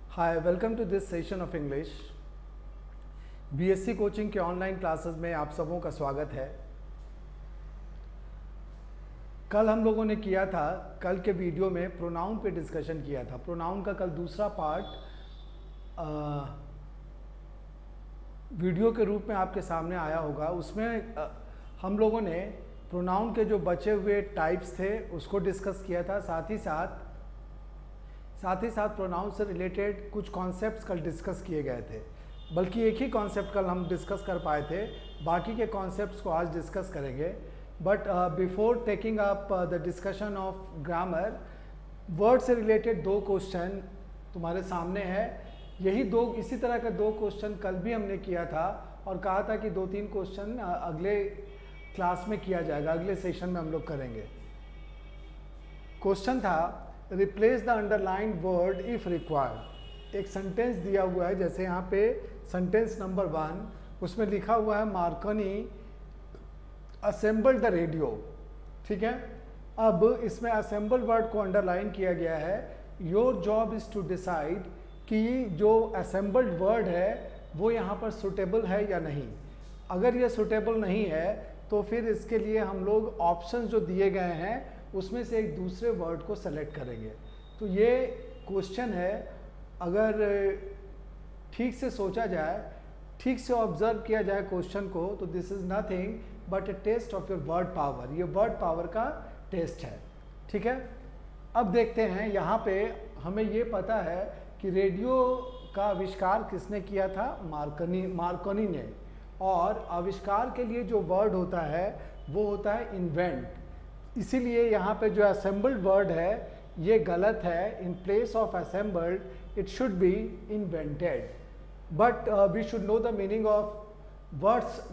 Hi welcome to this session of English. BSc coaching के online classes में आप सबों का स्वागत है। कल हम लोगों ने किया था, कल के वीडियो में प्रोनाउन पे डिस्कशन किया था। प्रोनाउन का कल दूसरा पार्ट वीडियो के रूप में आपके सामने आया होगा। उसमें हम लोगों ने प्रोनाउन के जो बचे हुए टाइप्स थे उसको डिस्कस किया था। साथ ही साथ प्रोनाउन से रिलेटेड कुछ कॉन्सेप्ट्स कल डिस्कस किए गए थे। बल्कि एक ही कॉन्सेप्ट कल हम डिस्कस कर पाए थे, बाकी के कॉन्सेप्ट्स को आज डिस्कस करेंगे। But before taking up the discussion of grammar, word से रिलेटेड दो क्वेश्चन तुम्हारे सामने है। इसी तरह का दो क्वेश्चन कल भी हमने किया था और कहा था कि 2-3 क्वेश्चन अगले क्लास में किया जाएगा, अगले सेशन में हम लोग करेंगे। क्वेश्चन था replace the underline word if required. एक सेंटेंस दिया हुआ है, जैसे यहाँ पे सेंटेंस नंबर 1, उसमें लिखा हुआ है मार्कोनी असेंबल द रेडियो। ठीक है, अब इसमें असेंबल वर्ड को अंडरलाइन किया गया है। Your job is to decide कि जो असेंबल्ड वर्ड है वो यहाँ पर सुटेबल है या नहीं। अगर ये सुटेबल नहीं है तो फिर इसके लिए हम लोग ऑप्शन जो दिए गए हैं उसमें से एक दूसरे वर्ड को सेलेक्ट करेंगे। तो ये क्वेश्चन है, अगर ठीक से सोचा जाए, ठीक से ऑब्जर्व किया जाए क्वेश्चन को, तो this is nothing but a test of your word power. ये वर्ड पावर का टेस्ट है। ठीक है, अब देखते हैं। यहाँ पे हमें ये पता है कि रेडियो का आविष्कार किसने किया था? मार्कोनी ने। और आविष्कार के लिए जो वर्ड होता है वो होता है इन्वेंट। इसीलिए यहाँ पे जो असेंबल्ड वर्ड है ये गलत है। In place of assembled it should be invented. But we should know the meaning of words,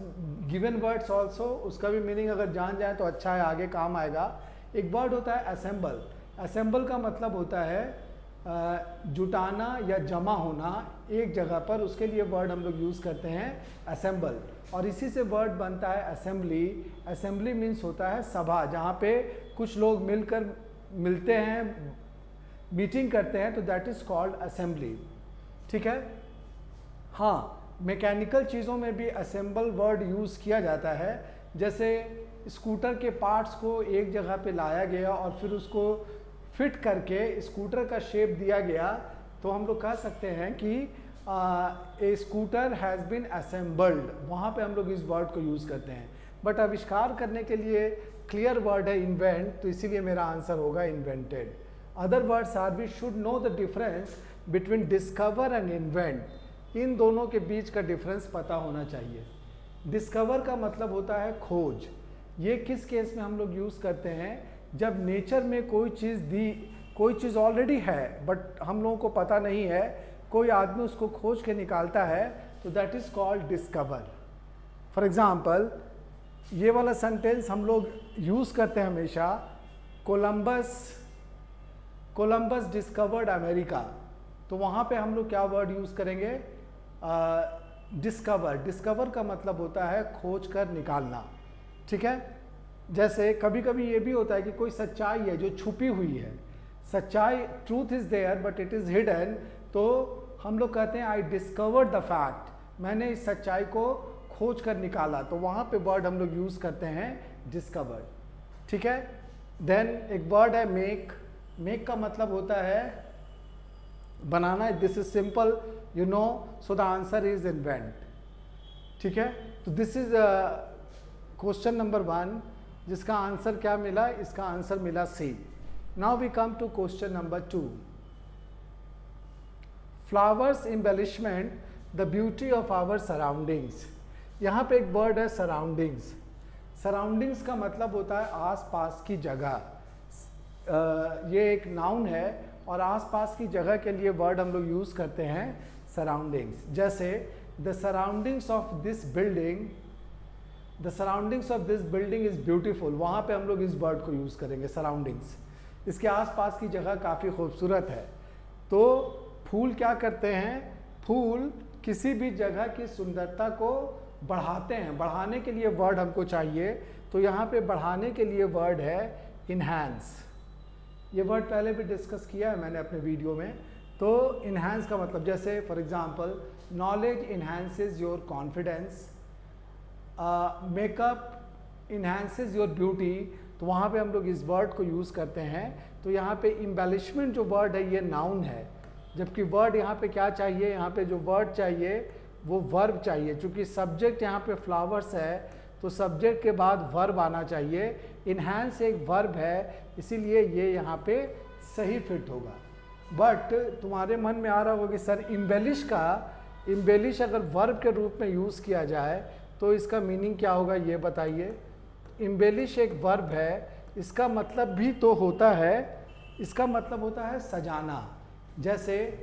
given words also. उसका भी मीनिंग अगर जान जाए तो अच्छा है, आगे काम आएगा। एक वर्ड होता है असेंबल। असेंबल का मतलब होता है जुटाना या जमा होना एक जगह पर, उसके लिए वर्ड हम लोग यूज़ करते हैं असेंबल। और इसी से वर्ड बनता है असेंबली। असेंबली मीन्स होता है सभा, जहाँ पे कुछ लोग मिलते हैं, मीटिंग करते हैं, तो दैट इज़ कॉल्ड असेंबली। ठीक है, हाँ, मैकेनिकल चीज़ों में भी असेंबल वर्ड यूज़ किया जाता है। जैसे स्कूटर के पार्ट्स को एक जगह पे लाया गया और फिर उसको फिट करके स्कूटर का शेप दिया गया, तो हम लोग कह सकते हैं कि ए स्कूटर हैज़ बीन असेंबल्ड। वहाँ पे हम लोग इस वर्ड को यूज़ करते हैं। बट आविष्कार करने के लिए क्लियर वर्ड है इन्वेंट, तो इसीलिए मेरा आंसर होगा invented. Other words are we should know the difference between discover and invent. इन दोनों के बीच का डिफरेंस पता होना चाहिए। डिस्कवर का मतलब होता है खोज। ये किस केस में हम लोग यूज़ करते हैं? जब नेचर में कोई चीज़ ऑलरेडी है बट हम लोगों को पता नहीं है, कोई आदमी उसको खोज के निकालता है, तो that is called discover. For example, ये वाला सेंटेंस हम लोग यूज़ करते हैं हमेशा, कोलंबस डिस्कवर्ड अमेरिका। तो वहाँ पे हम लोग क्या वर्ड यूज़ करेंगे? डिस्कवर। डिस्कवर का मतलब होता है खोज कर निकालना। ठीक है, जैसे कभी कभी ये भी होता है कि कोई सच्चाई है जो छुपी हुई है। सच्चाई, truth is there but it is hidden, तो हम लोग कहते हैं आई डिस्कवर्ड द फैक्ट। मैंने इस सच्चाई को खोज कर निकाला, तो वहाँ पे वर्ड हम लोग यूज़ करते हैं डिस्कवर्ड। ठीक है, देन एक वर्ड है मेक। मेक का मतलब होता है बनाना। This is simple, you know, so the answer is invent. ठीक है, तो दिस इज क्वेश्चन नंबर 1, जिसका आंसर क्या मिला? इसका आंसर मिला C. Now we come to question number 2। Flowers embellishment the beauty of our surroundings. यहाँ पे एक वर्ड है सराउंडिंग्स। सराउंडिंग्स का मतलब होता है आसपास की जगह। ये एक नाउन है और आसपास की जगह के लिए वर्ड हम लोग यूज़ करते हैं सराउंडिंग्स। जैसे the surroundings of this building, the surroundings of this building is beautiful. वहाँ पे हम लोग इस वर्ड को यूज़ करेंगे सराउंडिंग्स। इसके आसपास की जगह काफ़ी खूबसूरत है। तो फूल क्या करते हैं? फूल किसी भी जगह की सुंदरता को बढ़ाते हैं। बढ़ाने के लिए वर्ड हमको चाहिए, तो यहाँ पे बढ़ाने के लिए वर्ड है इन्हांस। ये वर्ड पहले भी डिस्कस किया है मैंने अपने वीडियो में। तो इन्हांस का मतलब जैसे for example knowledge enhances your confidence, makeup enhances your beauty, तो वहाँ पे हम लोग इस वर्ड को यूज़ करते हैं। तो यहाँ पे इम्बेलिशमेंट जो वर्ड है ये नाउन है, जबकि वर्ड यहाँ पे क्या चाहिए, यहाँ पे जो वर्ड चाहिए वो वर्ब चाहिए। चूँकि सब्जेक्ट यहाँ पे फ्लावर्स है तो सब्जेक्ट के बाद वर्ब आना चाहिए। इन्हांस एक वर्ब है, इसीलिए ये यहाँ पे सही फिट होगा। बट तुम्हारे मन में आ रहा होगा कि सर इम्बेलिश अगर वर्ब के रूप में यूज़ किया जाए तो इसका मीनिंग क्या होगा, ये बताइए। इम्बेलिश एक वर्ब है, इसका मतलब भी तो होता है, इसका मतलब होता है सजाना। जैसे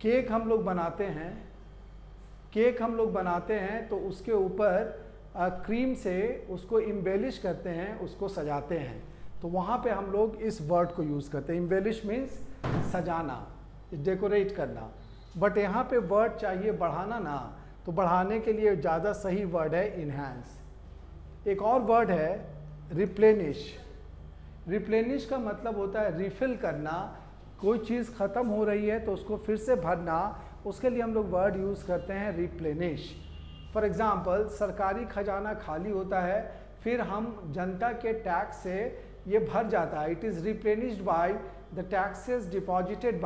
केक हम लोग बनाते हैं तो उसके ऊपर क्रीम से उसको इम्बेलिश करते हैं, उसको सजाते हैं। तो वहाँ पे हम लोग इस वर्ड को यूज़ करते हैं। इम्बेलिश मीन्स सजाना, डेकोरेट करना। बट यहाँ पे वर्ड चाहिए बढ़ाना ना, तो बढ़ाने के लिए ज़्यादा सही वर्ड है इन्हांस। एक और वर्ड है रिप्लेनिश। रिप्लेनिश का मतलब होता है रिफिल करना। कोई चीज़ ख़त्म हो रही है तो उसको फिर से भरना, उसके लिए हम लोग वर्ड यूज़ करते हैं रिप्लेनिश। फॉर एग्ज़ाम्पल सरकारी खजाना खाली होता है, फिर हम जनता के टैक्स से ये भर जाता है। It is replenished by the taxes deposited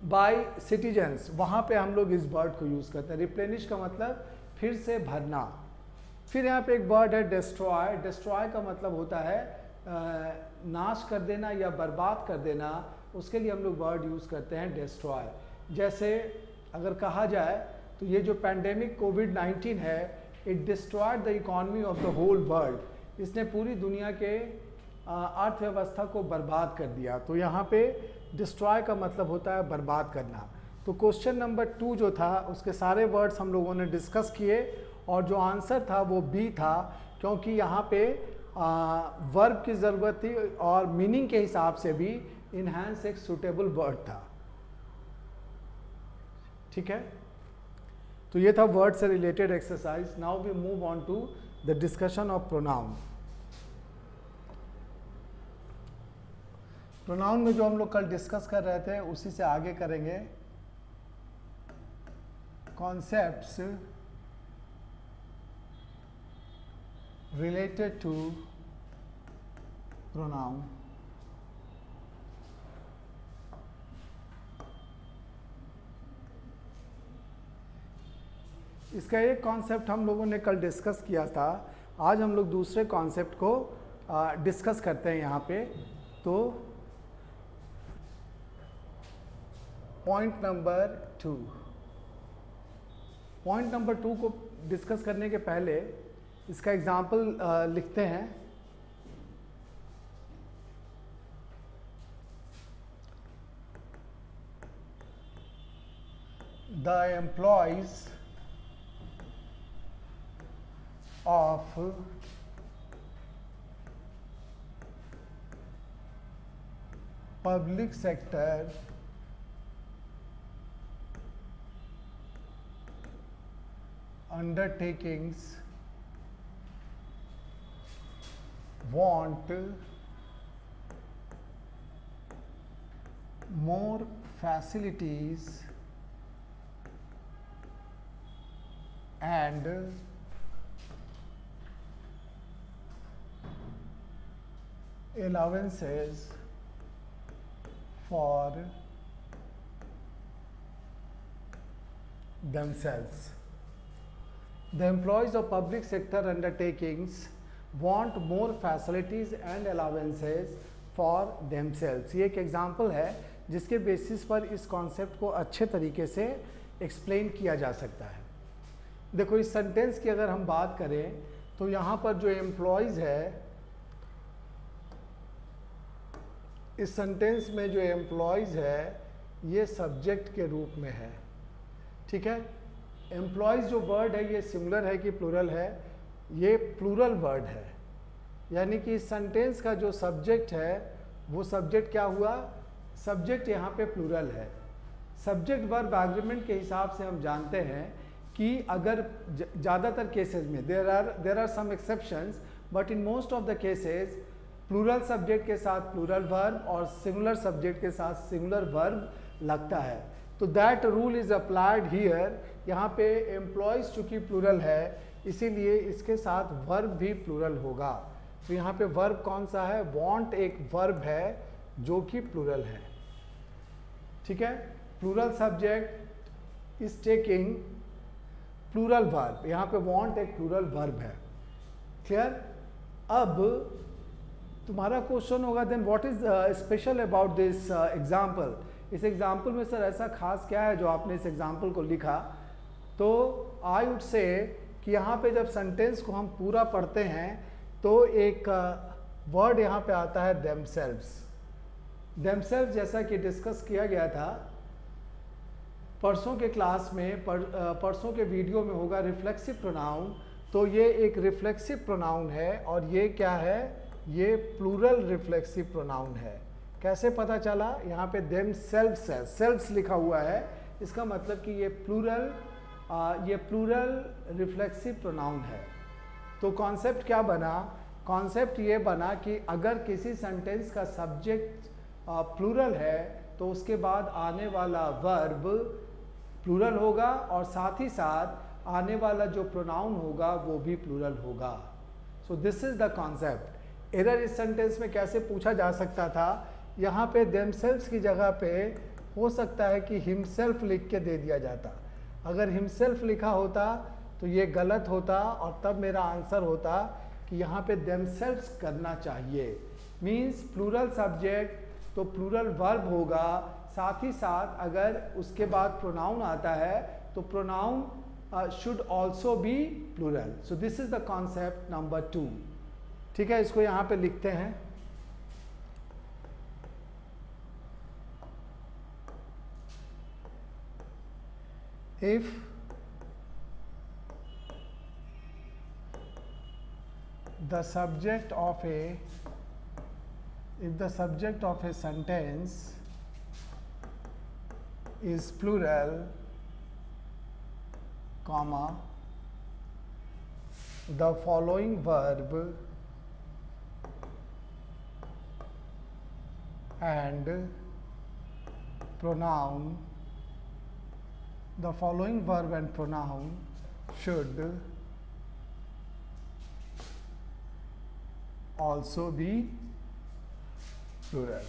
bye citizens. वहाँ पे हम लोग इस वर्ड को यूज़ करते हैं। रिप्लेनिश का मतलब फिर से भरना। फिर यहाँ पे एक वर्ड है डिस्ट्रॉय। डिस्ट्रॉय का मतलब होता है नाश कर देना या बर्बाद कर देना, उसके लिए हम लोग वर्ड यूज़ करते हैं डिस्ट्रॉय। जैसे अगर कहा जाए तो ये जो पैंडेमिक कोविड-19 है, it destroyed the economy of the whole world. इसने पूरी दुनिया के अर्थव्यवस्था को बर्बाद कर दिया। तो यहाँ पे डिस्ट्रॉय का मतलब होता है बर्बाद करना। तो क्वेश्चन नंबर 2 जो था उसके सारे वर्ड्स हम लोगों ने डिस्कस किए और जो आंसर था वो बी था, क्योंकि यहाँ पे वर्ब की ज़रूरत थी और मीनिंग के हिसाब से भी इन्हांस एक सूटेबल वर्ड था। ठीक है, तो ये था वर्ड से related exercise. Now we move on to the discussion of pronoun. Pronoun में जो हम लोग कल डिस्कस कर रहे थे उसी से आगे करेंगे। Concepts related to pronoun। इसका एक कॉन्सेप्ट हम लोगों ने कल डिस्कस किया था, आज हम लोग दूसरे कॉन्सेप्ट को डिस्कस करते हैं यहाँ पे। तो पॉइंट नंबर 2 को डिस्कस करने के पहले इसका एग्जाम्पल लिखते हैं। The employees of public sector undertakings want more facilities and allowances for themselves. The employees of public sector undertakings want more facilities and allowances for themselves। ये एक एग्जाम्पल है जिसके बेसिस पर इस कॉन्सेप्ट को अच्छे तरीके से एक्सप्लेन किया जा सकता है। देखो इस सेंटेंस की अगर हम बात करें तो यहाँ पर जो एम्प्लॉयज़ है, इस सेंटेंस में जो एम्प्लॉयज़ है ये सब्जेक्ट के रूप में है। ठीक है, एम्प्लॉयज़ जो वर्ड है ये सिंगुलर है कि प्लूरल है, ये प्लूरल वर्ड है। यानी कि इस सेंटेंस का जो सब्जेक्ट है वो सब्जेक्ट क्या हुआ, सब्जेक्ट यहाँ पे प्लूरल है। सब्जेक्ट वर्ब एग्रीमेंट के हिसाब से हम जानते हैं कि अगर ज़्यादातर केसेस में there are some exceptions, but in most of the cases plural subject के साथ प्लूरल वर्ब और सिंगुलर सब्जेक्ट के साथ सिंगुलर वर्ब लगता है। तो that rule is applied here. यहाँ पे एम्प्लॉयज चूंकि प्लूरल है इसीलिए इसके साथ वर्ब भी प्लूरल होगा। तो यहाँ पे वर्ब कौन सा है? वांट एक वर्ब है जो कि प्लूरल है। ठीक है, plural subject is taking plural verb. यहाँ पे वांट एक प्लूरल वर्ब है। क्लियर? अब तुम्हारा क्वेश्चन होगा then what is special about this example. इस एग्जाम्पल में सर ऐसा खास क्या है जो आपने इस एग्जाम्पल को लिखा? तो आई वुड से कि यहाँ पे जब सेंटेंस को हम पूरा पढ़ते हैं तो एक वर्ड यहाँ पे आता है देमसेल्व्स। देमसेल्व्स जैसा कि डिस्कस किया गया था परसों के क्लास में, परसों के वीडियो में होगा रिफ्लेक्सिव प्रोनाउन। तो ये एक रिफ्लेक्सिव प्रोनाउन है और ये क्या है? ये प्लूरल रिफ्लेक्सिव प्रोनाउन है। कैसे पता चला? यहाँ पे देमसेल्व्स है, सेल्व्स लिखा हुआ है, इसका मतलब कि ये प्लूरल रिफ्लेक्सिव प्रोनाउन है। तो कॉन्सेप्ट क्या बना? कॉन्सेप्ट ये बना कि अगर किसी सेंटेंस का सब्जेक्ट प्लूरल है तो उसके बाद आने वाला वर्ब प्लूरल होगा और साथ ही साथ आने वाला जो प्रोनाउन होगा वो भी प्लूरल होगा। सो this is the concept. Error इस सेंटेंस में कैसे पूछा जा सकता था? यहाँ पे देमसेल्व्स की जगह पे हो सकता है कि हिमसेल्फ लिख के दे दिया जाता। अगर हिमसेल्फ लिखा होता तो ये गलत होता और तब मेरा आंसर होता कि यहाँ पे देमसेल्व्स करना चाहिए। मीन्स प्लूरल सब्जेक्ट तो प्लूरल वर्ब होगा, साथ ही साथ अगर उसके बाद प्रोनाउन आता है तो pronoun should also be plural. So this is the concept number 2। ठीक है, इसको यहाँ पे लिखते हैं। If the subject of a sentence is plural, comma, the following verb and pronoun should also be plural.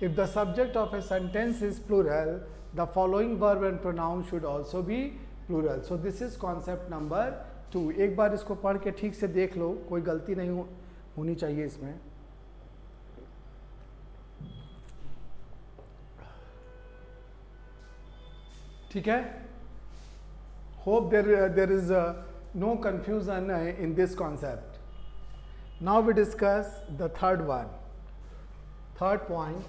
If the subject of a sentence is plural, the following verb and pronoun should also be plural. So this is concept number 2. एक बार इसको पढ़ के ठीक से देख लो, कोई गलती नहीं होनी चाहिए इसमें। ठीक है, hope there is no confusion in this concept. Now we discuss the third point.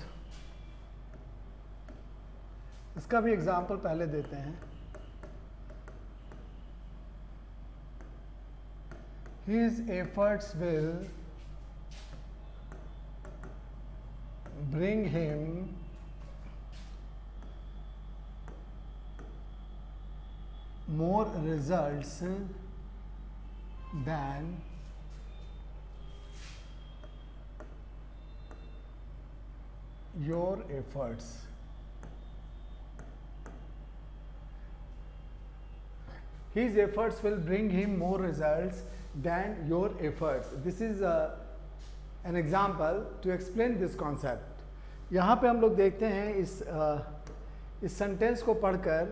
इसका भी एग्जाम्पल पहले देते हैं। His efforts will bring him more results than your efforts. His efforts will bring him more results than your efforts. This is an example to explain this concept. यहाँ पे हम लोग देखते हैं इस सेंटेंस को पढ़कर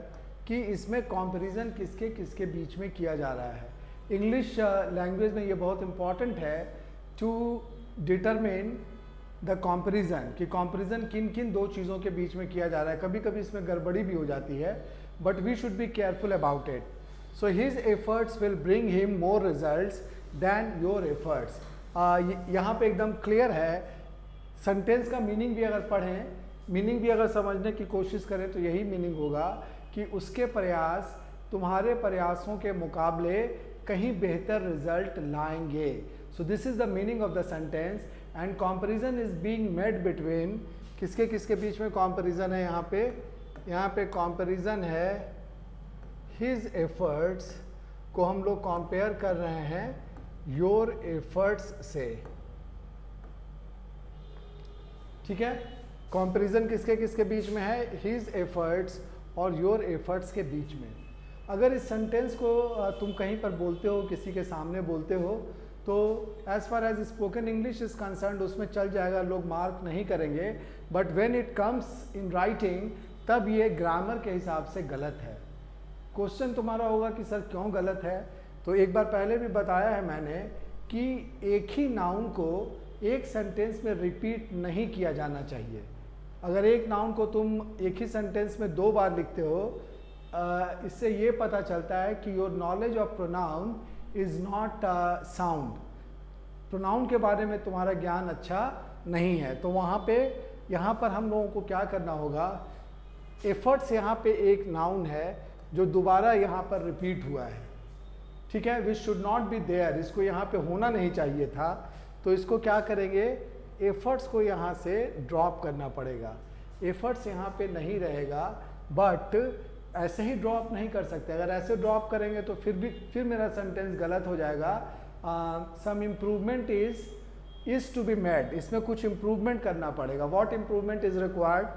कि इसमें कंपैरिजन किसके किसके बीच में किया जा रहा है। इंग्लिश लैंग्वेज में ये बहुत इंपॉर्टेंट है टू डिटरमिन द कंपैरिजन, कि कंपैरिजन किन किन दो चीज़ों के बीच में किया जा रहा है। कभी कभी इसमें गड़बड़ी भी हो जाती है, but we should be careful about it. So his efforts will bring him more results than your efforts. यहाँ पे एकदम क्लियर है। सेंटेंस का मीनिंग भी अगर पढ़ें, मीनिंग भी अगर समझने की कोशिश करें तो यही मीनिंग होगा कि उसके प्रयास तुम्हारे प्रयासों के मुकाबले कहीं बेहतर रिजल्ट लाएंगे। सो this is the meaning of the sentence and comparison is being made between, किसके किसके बीच में कंपैरिजन है यहाँ पे कंपैरिजन है हिज एफर्ट्स को हम लोग कंपेयर कर रहे हैं योर एफर्ट्स से। ठीक है, कंपैरिजन किसके किसके बीच में है? हिज एफर्ट्स और योर एफर्ट्स के बीच में। अगर इस सेंटेंस को तुम कहीं पर बोलते हो, किसी के सामने बोलते हो, तो as far as spoken English is concerned उसमें चल जाएगा, लोग मार्क नहीं करेंगे। But when it comes in writing तब ये ग्रामर के हिसाब से गलत है। क्वेश्चन तुम्हारा होगा कि सर क्यों गलत है? तो एक बार पहले भी बताया है मैंने कि एक ही नाउन को एक सेंटेंस में रिपीट नहीं किया जाना चाहिए। अगर एक नाउन को तुम एक ही सेंटेंस में 2 बार लिखते हो, इससे ये पता चलता है कि your knowledge of pronoun is not sound. Pronoun के बारे में तुम्हारा ज्ञान अच्छा नहीं है। तो यहाँ पर हम लोगों को क्या करना होगा? एफर्ट्स यहाँ पे एक नाउन है जो दोबारा यहाँ पर रिपीट हुआ है। ठीक है, which should not be there, इसको यहाँ पे होना नहीं चाहिए था। तो इसको क्या करेंगे? एफर्ट्स को यहाँ से ड्रॉप करना पड़ेगा। एफर्ट्स यहाँ पे नहीं रहेगा, बट ऐसे ही ड्रॉप नहीं कर सकते। अगर ऐसे ड्रॉप करेंगे तो फिर मेरा सेंटेंस गलत हो जाएगा। Some improvement is to be made, इसमें कुछ इम्प्रूवमेंट करना पड़ेगा। What improvement is required?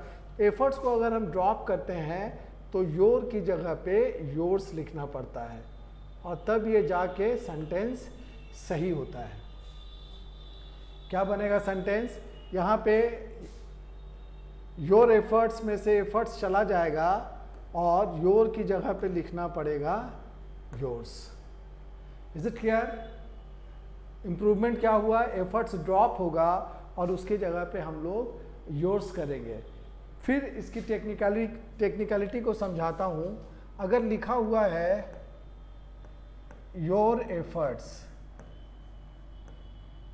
Efforts को अगर हम ड्रॉप करते हैं तो योर की जगह पे योर्स लिखना पड़ता है, और तब ये जाके सेंटेंस सही होता है। क्या बनेगा सेंटेंस? यहाँ पे योर एफर्ट्स में से एफर्ट्स चला जाएगा और योर की जगह पे लिखना पड़ेगा yours. Is it clear? Improvement क्या हुआ? एफर्ट्स ड्रॉप होगा और उसकी जगह पे हम लोग योर्स करेंगे। फिर इसकी टेक्निकलिटी को समझाता हूँ। अगर लिखा हुआ है योर एफर्ट्स,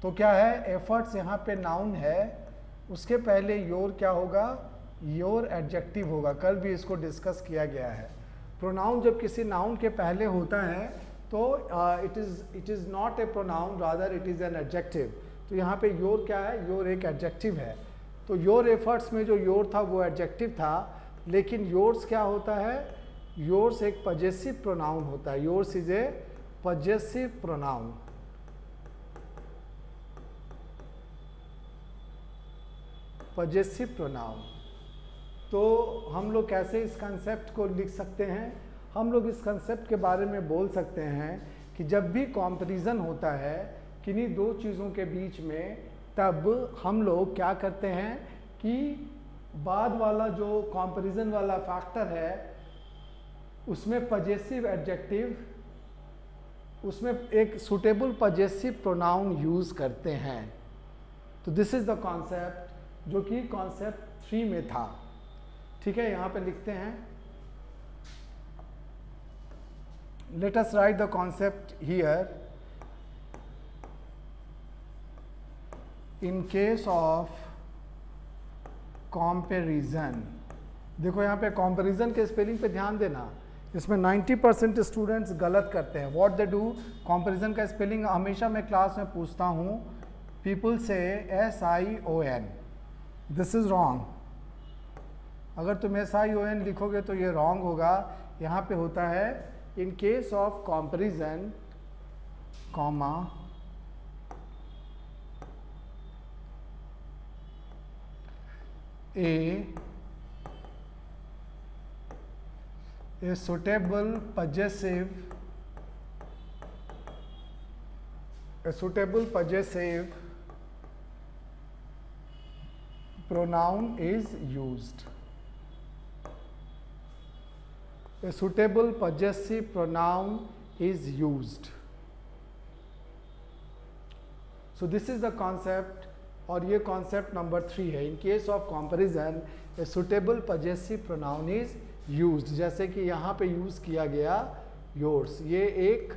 तो क्या है? एफर्ट्स यहाँ पे नाउन है, उसके पहले योर क्या होगा? योर एडजेक्टिव होगा। कल भी इसको डिस्कस किया गया है। प्रोनाउन जब किसी नाउन के पहले होता है तो it is not a pronoun, rather it is an adjective. तो यहाँ पे योर क्या है? योर एक एडजेक्टिव है। तो योर एफर्ट्स में जो योर था वो एडजेक्टिव था, लेकिन योर्स क्या होता है? योर्स एक पजेसिव प्रोनाउन होता है। Yours is a possessive pronoun. Possessive pronoun. तो हम लोग कैसे इस कंसेप्ट को लिख सकते हैं? हम लोग इस कंसेप्ट के बारे में बोल सकते हैं कि जब भी कंपैरिजन होता है किन्हीं 2 चीज़ों के बीच में, तब हम लोग क्या करते हैं कि बाद वाला जो कंपैरिजन वाला फैक्टर है उसमें पजेसिव एडजेक्टिव, उसमें एक सुटेबल पजेसिव प्रोनाउन यूज़ करते हैं। तो दिस इज़ द कॉन्सेप्ट जो कि कॉन्सेप्ट 3 में था। ठीक है, यहाँ पे लिखते हैं, let us right the concept here. In case of comparison, देखो यहाँ पे कंपैरिजन के स्पेलिंग पे ध्यान देना। इसमें 90% स्टूडेंट्स गलत करते हैं। What they do? कंपैरिजन का स्पेलिंग हमेशा मैं क्लास में पूछता हूँ, पीपल से SION, दिस इज रॉन्ग। अगर तुम SION लिखोगे तो ये रॉन्ग होगा। यहाँ पे होता है in case of comparison, comma, a suitable possessive pronoun is used. A suitable possessive pronoun is used. So this is the concept, और ये कॉन्सेप्ट नंबर 3 है। In case of comparison a suitable possessive pronoun is used. जैसे कि यहाँ पे use किया गया yours, ये एक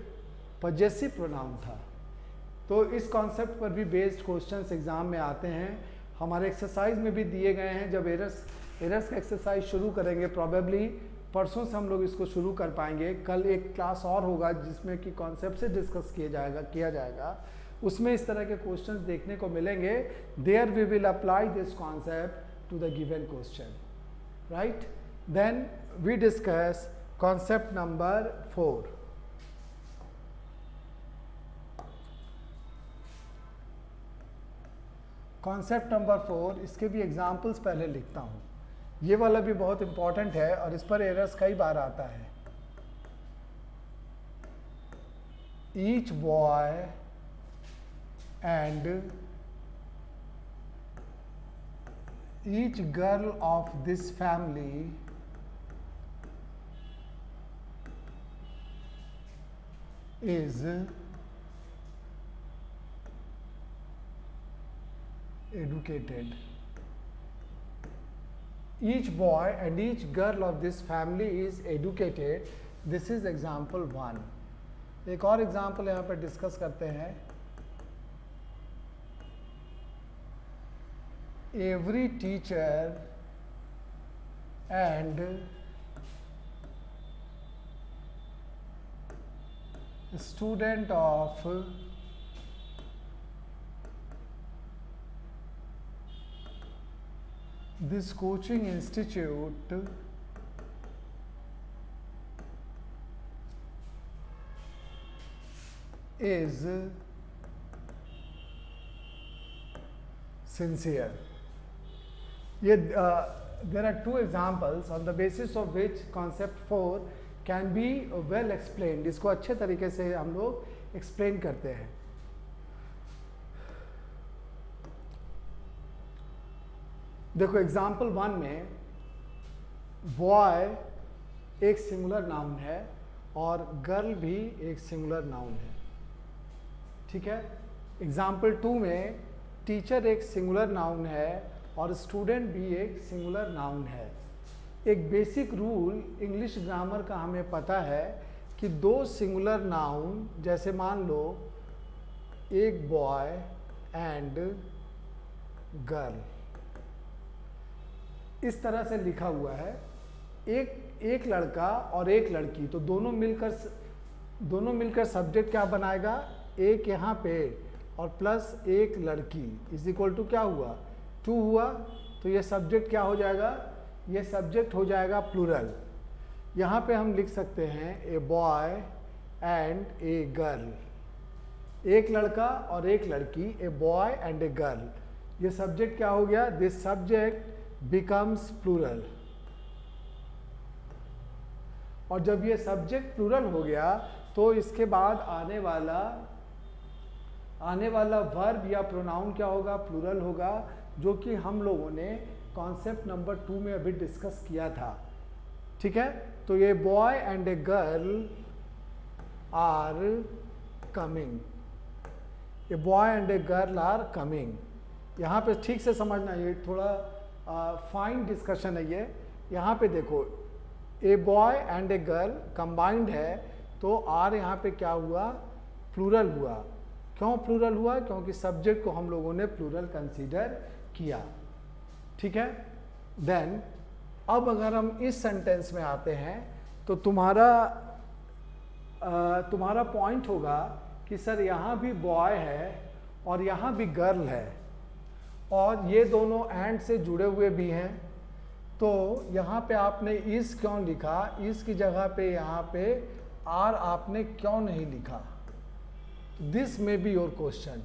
पजेसिव प्रोनाउन था। तो इस कॉन्सेप्ट पर भी बेस्ड क्वेश्चंस एग्जाम में आते हैं। हमारे एक्सरसाइज में भी दिए गए हैं। जब एरर्स का एक्सरसाइज शुरू करेंगे, प्रॉबेबली परसों से हम लोग इसको शुरू कर पाएंगे। कल एक क्लास और होगा जिसमें कि कॉन्सेप्ट से डिस्कस किया जाएगा। उसमें इस तरह के क्वेश्चंस देखने को मिलेंगे। There we will apply this concept to the given question, right? Then we discuss concept number 4। Concept number 4, इसके भी एग्जाम्पल्स पहले लिखता हूँ। ये वाला भी बहुत इंपॉर्टेंट है और इस पर एरर्स कई बार आता है। Each boy and each girl of this family is educated. Each boy and each girl of this family is educated. This is example 1. एक और एग्जाम्पल यहाँ पर डिस्कस करते हैं। Every teacher and student of this coaching institute is sincere. There are two examples on the basis of which concept 4 can be well explained. इसको अच्छे तरीके से हम लोग explain करते हैं। देखो एग्जाम्पल 1 में बॉय एक सिंगुलर नाउन है और गर्ल भी एक सिंगुलर नाउन है, ठीक है। एग्जाम्पल 2 में टीचर एक सिंगुलर नाउन है और स्टूडेंट भी एक सिंगुलर नाउन है। एक बेसिक रूल इंग्लिश ग्रामर का हमें पता है कि दो सिंगुलर नाउन, जैसे मान लो एक बॉय एंड गर्ल, इस तरह से लिखा हुआ है, एक लड़का और एक लड़की, तो दोनों मिलकर सब्जेक्ट क्या बनाएगा, एक यहाँ पे और प्लस एक लड़की इज इक्वल टू क्या हुआ, 2 हुआ। तो ये सब्जेक्ट क्या हो जाएगा, ये सब्जेक्ट हो जाएगा प्लूरल। यहाँ पे हम लिख सकते हैं ए बॉय एंड ए गर्ल, एक लड़का और एक लड़की, ए बॉय एंड ए गर्ल। ये सब्जेक्ट क्या हो गया, दिस सब्जेक्ट becomes plural। और जब ये सब्जेक्ट प्लूरल हो गया तो इसके बाद आने वाला वर्ब या प्रोनाउन क्या होगा, प्लूरल होगा, जो कि हम लोगों ने कॉन्सेप्ट नंबर 2 में अभी डिस्कस किया था, ठीक है। तो ये boy and a girl are coming, a boy and a girl are coming. यहाँ पे ठीक से समझना, ये थोड़ा फाइन डिस्कशन है ये। यहाँ पे देखो ए boy and a girl combined है, तो आर यहाँ पे क्या हुआ, प्लूरल हुआ। क्यों प्लूरल हुआ, क्योंकि सब्जेक्ट को हम लोगों ने प्लूरल कंसीडर किया, ठीक है। देन अब अगर हम इस सेंटेंस में आते हैं तो तुम्हारा पॉइंट होगा कि सर यहाँ भी बॉय है और यहाँ भी गर्ल है और ये दोनों एंड से जुड़े हुए भी हैं, तो यहाँ पे आपने इस क्यों लिखा, इसकी जगह पे यहाँ पे आर आपने क्यों नहीं लिखा। दिस में बी योर क्वेश्चन,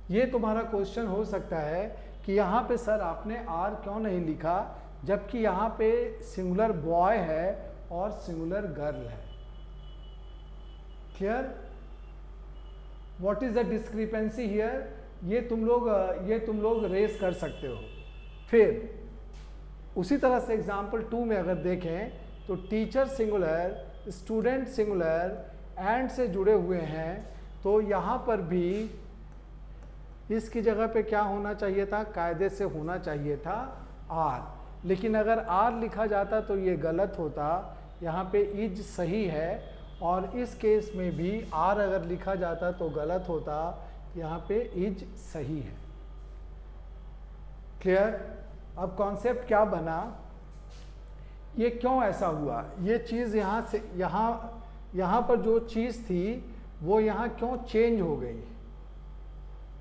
ये तुम्हारा क्वेश्चन हो सकता है कि यहाँ पे सर आपने आर क्यों नहीं लिखा, जबकि यहाँ पे सिंगुलर बॉय है और सिंगुलर गर्ल है। Clear, what is the discrepancy here, ये तुम लोग रेस कर सकते हो। फिर उसी तरह से एग्जाम्पल 2 में अगर देखें तो teacher singular, student singular, and से जुड़े हुए हैं, तो यहाँ पर भी इसकी जगह पे क्या होना चाहिए था, कायदे से होना चाहिए था आर। लेकिन अगर आर लिखा जाता तो ये गलत होता, यहाँ पे इज सही है, और इस केस में भी आर अगर लिखा जाता तो गलत होता, यहाँ पे इज सही है। क्लियर। अब कॉन्सेप्ट क्या बना, ये क्यों ऐसा हुआ, ये चीज़ यहाँ से यहाँ पर जो चीज़ थी वो यहाँ क्यों चेंज हो गई,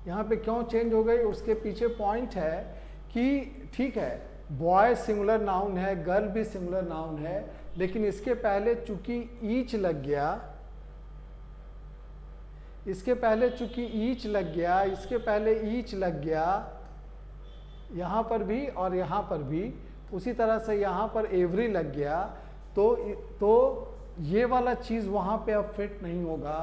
यहाँ पे क्यों चेंज हो गई, उसके पीछे पॉइंट है कि ठीक है बॉय सिंगुलर नाउन है, गर्ल भी सिंगुलर नाउन है, लेकिन इसके पहले चूंकि ईच लग गया, इसके पहले चूंकि ईच लग गया, इसके पहले ईच लग गया, यहाँ पर भी और यहाँ पर भी, उसी तरह से यहाँ पर एवरी लग गया, तो ये वाला चीज़ वहाँ पे अब फिट नहीं होगा,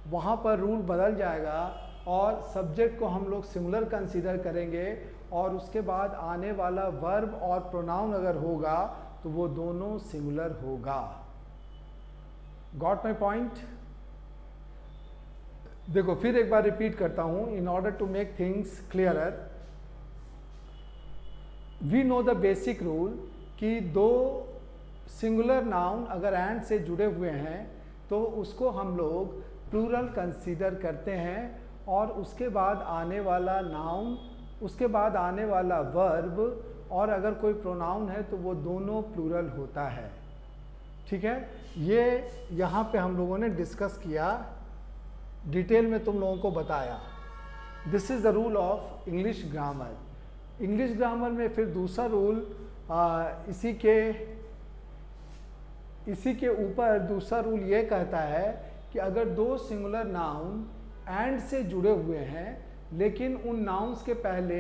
वहाँ पर रूल बदल जाएगा और सब्जेक्ट को हम लोग सिंगुलर कंसीडर करेंगे और उसके बाद आने वाला वर्ब और प्रोनाउन अगर होगा तो वो दोनों सिंगुलर होगा। Got my point? देखो फिर एक बार रिपीट करता हूँ in order to make things clearer. We know the basic rule कि दो सिंगुलर नाउन अगर एंड से जुड़े हुए हैं तो उसको हम लोग प्लूरल कंसीडर करते हैं और उसके बाद आने वाला नाउन, उसके बाद आने वाला वर्ब और अगर कोई प्रोनाउन है तो वो दोनों प्लूरल होता है। ठीक है, ये यहाँ पे हम लोगों ने डिस्कस किया, डिटेल में तुम लोगों को बताया। This is the rule of English grammar. English grammar में फिर दूसरा रूल इसी के ऊपर दूसरा रूल ये कहता है कि अगर दो सिंगुलर नाउन एंड से जुड़े हुए हैं लेकिन उन नाउन्स के पहले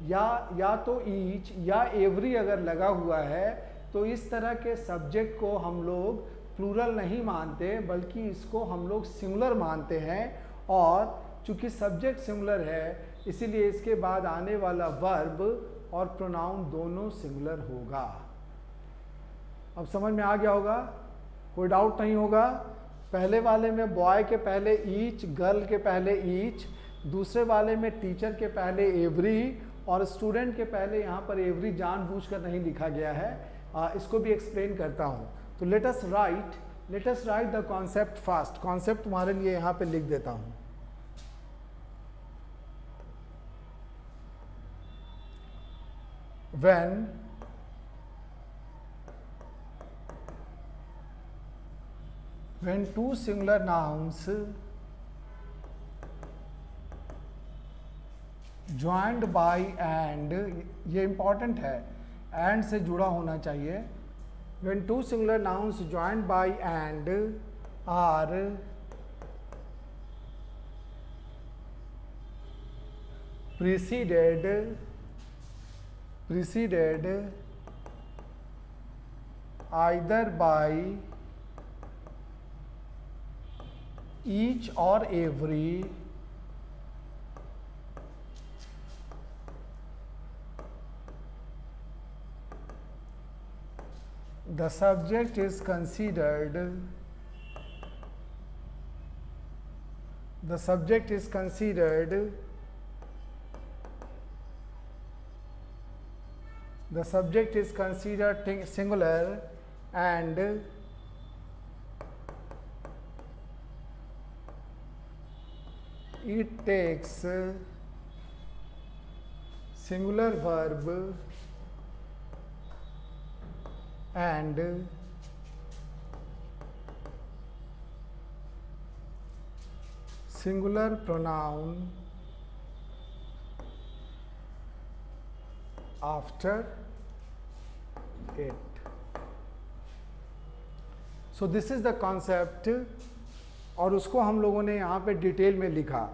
या तो ईच या एवरी अगर लगा हुआ है तो इस तरह के सब्जेक्ट को हम लोग प्लूरल नहीं मानते बल्कि इसको हम लोग सिंगुलर मानते हैं। और चूंकि सब्जेक्ट सिंगुलर है इसीलिए इसके बाद आने वाला वर्ब और प्रोनाउन दोनों सिंगुलर होगा। अब समझ में आ गया होगा, कोई डाउट नहीं होगा। पहले वाले में बॉय के पहले ईच, गर्ल के पहले ईच, दूसरे वाले में टीचर के पहले एवरी और स्टूडेंट के पहले यहाँ पर एवरी जानबूझकर नहीं लिखा गया है। इसको भी एक्सप्लेन करता हूँ। तो let us right the concept fast. Concept तुम्हारे लिए यहाँ पे लिख देता हूँ। when two singular nouns joined by and, ये इंपॉर्टेंट है, and से जुड़ा होना चाहिए। when two singular nouns joined by and are preceded either by each or every, the subject is considered singular and it takes singular verb and singular pronoun after it. So this is the concept और उसको हम लोगों ने यहाँ पे detail में लिखा।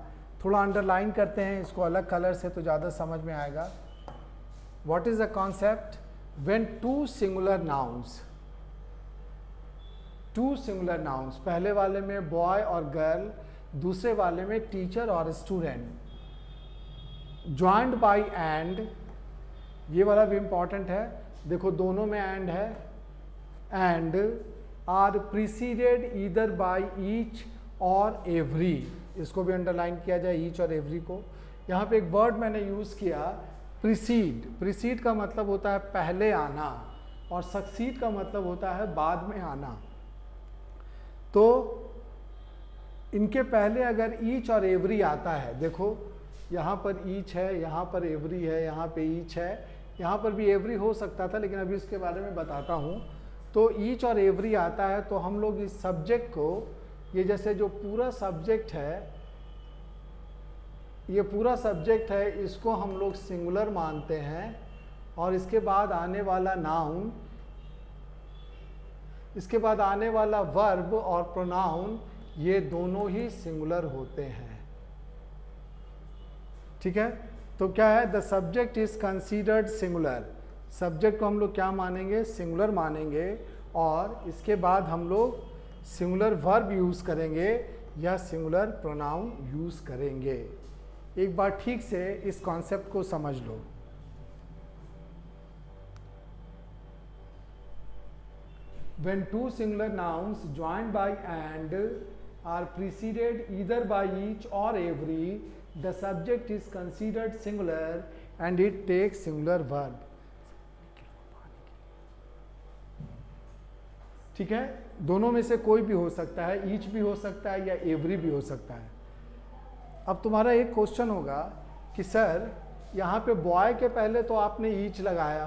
थोड़ा अंडरलाइन करते हैं इसको अलग कलर से तो ज़्यादा समझ में आएगा। What is the concept? When two singular nouns, पहले वाले में बॉय और गर्ल, दूसरे वाले में टीचर और स्टूडेंट, ज्वाइंड बाय एंड, ये वाला भी इंपॉर्टेंट है, देखो दोनों में एंड है, and are preceded either by each और एवरी, इसको भी अंडरलाइन किया जाए ईच और एवरी को। यहाँ पे एक वर्ड मैंने यूज़ किया प्रीसीड का मतलब होता है पहले आना और सक्सीड का मतलब होता है बाद में आना। तो इनके पहले अगर ईच और एवरी आता है, देखो यहाँ पर ईच है, यहाँ पर एवरी है, यहाँ पे ईच है, यहाँ पर भी एवरी हो सकता था लेकिन अभी इसके बारे में बताता हूँ। तो ईच और एवरी आता है तो हम लोग इस सब्जेक्ट को, ये जैसे जो पूरा सब्जेक्ट है, ये पूरा सब्जेक्ट है, इसको हम लोग सिंगुलर मानते हैं और इसके बाद आने वाला नाउन, इसके बाद आने वाला वर्ब और प्रोनाउन, ये दोनों ही सिंगुलर होते हैं। ठीक है, तो क्या है, the subject is considered singular. Subject को हम लोग क्या मानेंगे, सिंगुलर मानेंगे, और इसके बाद हम लोग सिंगुलर वर्ब यूज करेंगे या सिंगुलर प्रोनाउन यूज करेंगे। एक बार ठीक से इस कॉन्सेप्ट को समझ लो। When two singular nouns joined by and are preceded either by each or every, the subject is considered singular and it takes singular verb. ठीक है, दोनों में से कोई भी हो सकता है, ईच भी हो सकता है या एवरी भी हो सकता है। अब तुम्हारा एक क्वेश्चन होगा कि सर यहाँ पे बॉय के पहले तो आपने ईच लगाया,